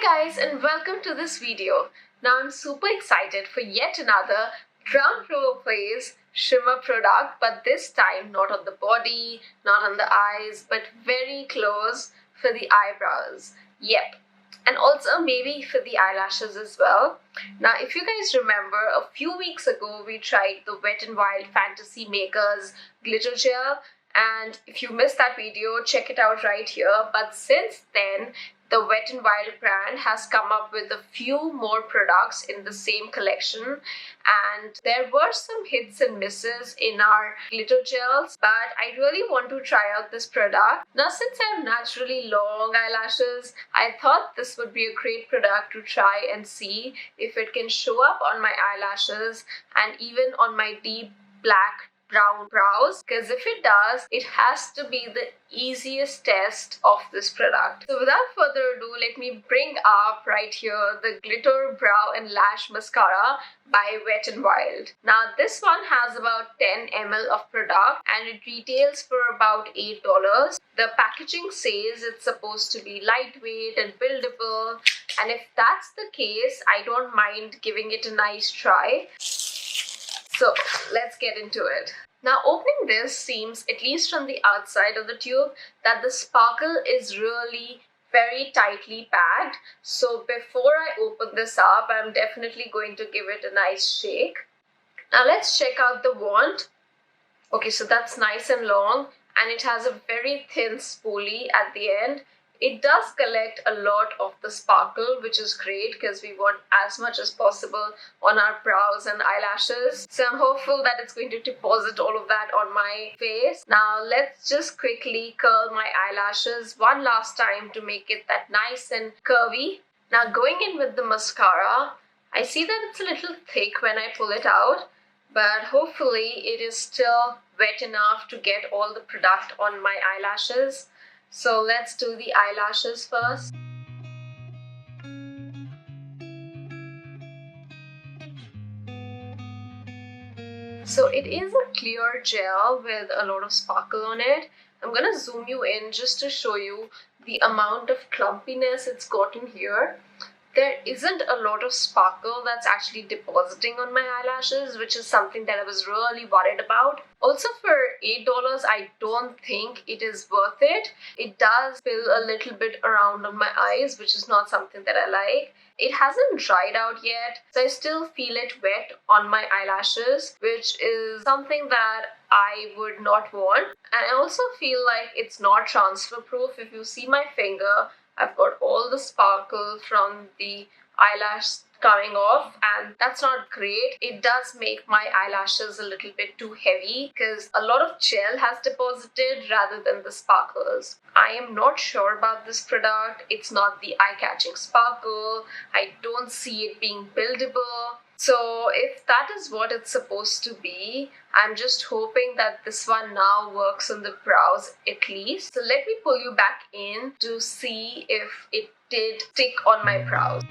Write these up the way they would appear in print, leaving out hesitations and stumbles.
Guys, and welcome to this video. Now I'm super excited for yet another drum roll please shimmer product, but this time not on the body, not on the eyes, but very close for the eyebrows. Yep. And also maybe for the eyelashes as well. Now if you guys remember, a few weeks ago we tried the WetNWild Fantasy Makers glitter gel, and if you missed that video, check it out right here. But since then, the WetNWild brand has come up with a few more products in the same collection, and there were some hits and misses in our glitter gels, but I really want to try out this product. Now since I have naturally long eyelashes, I thought this would be a great product to try and see if it can show up on my eyelashes and even on my deep black brown brows, because if it does, it has to be the easiest test of this product. So without further ado, let me bring up right here the Glitter Brow and Lash Mascara by WetNWild. Now this one has about 10 ml of product and it retails for about $8. The packaging says it's supposed to be lightweight and buildable, and if that's the case, I don't mind giving it a nice try. So let's get into it. Now opening this seems, at least from the outside of the tube, that the sparkle is really very tightly packed. So before I open this up, I'm definitely going to give it a nice shake. Now let's check out the wand. Okay, so that's nice and long and it has a very thin spoolie at the end. It does collect a lot of the sparkle, which is great because we want as much as possible on our brows and eyelashes. So I'm hopeful that it's going to deposit all of that on my face. Now let's just quickly curl my eyelashes one last time to make it that nice and curvy. Now going in with the mascara, I see that it's a little thick when I pull it out, but hopefully it is still wet enough to get all the product on my eyelashes. So let's do the eyelashes first. So it is a clear gel with a lot of sparkle on it. I'm gonna zoom you in just to show you the amount of clumpiness it's gotten here. There isn't a lot of sparkle that's actually depositing on my eyelashes, which is something that I was really worried about. Also for $8, I don't think it is worth it. It does spill a little bit around on my eyes, which is not something that I like. It hasn't dried out yet, so I still feel it wet on my eyelashes, which is something that I would not want. And I also feel like it's not transfer proof. If you see my finger, I've got all the sparkle from the eyelash coming off, and that's not great. It does make my eyelashes a little bit too heavy because a lot of gel has deposited rather than the sparkles. I am not sure about this product. It's not the eye-catching sparkle. I don't see it being buildable. So if that is what it's supposed to be, I'm just hoping that this one now works on the brows at least. So let me pull you back in to see if it did stick on my brows.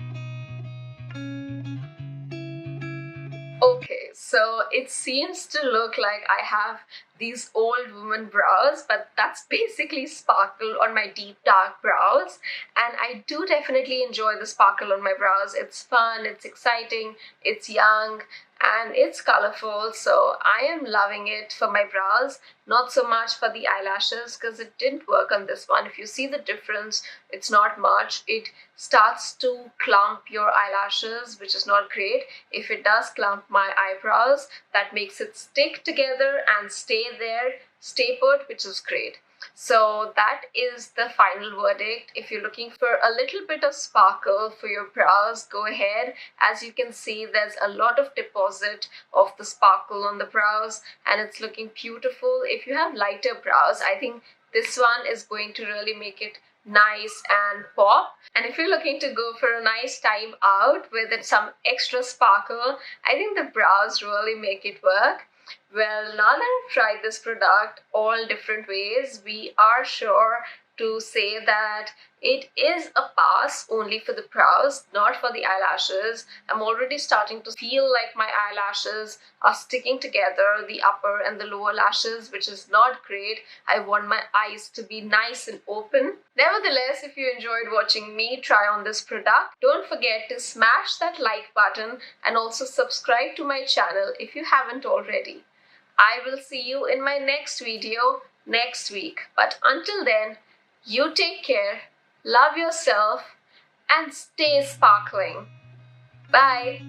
Okay, so it seems to look like I have these old woman brows, but that's basically sparkle on my deep dark brows, and I do definitely enjoy the sparkle on my brows. It's fun, it's exciting, it's young, and it's colorful, so I am loving it for my brows. Not so much for the eyelashes because it didn't work on this one. If you see the difference, it's not much. It starts to clump your eyelashes, which is not great. If it does clump my eyebrows, that makes it stick together and stay there, stay put, which is great. So that is the final verdict. If you're looking for a little bit of sparkle for your brows, go ahead. As you can see, there's a lot of deposit of the sparkle on the brows and it's looking beautiful. If you have lighter brows, I think this one is going to really make it nice and pop. And if you're looking to go for a nice time out with some extra sparkle, I think the brows really make it work. Well, now that I've tried this product all different ways, we are sure to say that it is a pass only for the brows, not for the eyelashes. I'm already starting to feel like my eyelashes are sticking together, the upper and the lower lashes, which is not great. I want my eyes to be nice and open. Nevertheless, if you enjoyed watching me try on this product, don't forget to smash that like button and also subscribe to my channel if you haven't already. I will see you in my next video next week. But until then, you take care, love yourself, and stay sparkling. Bye.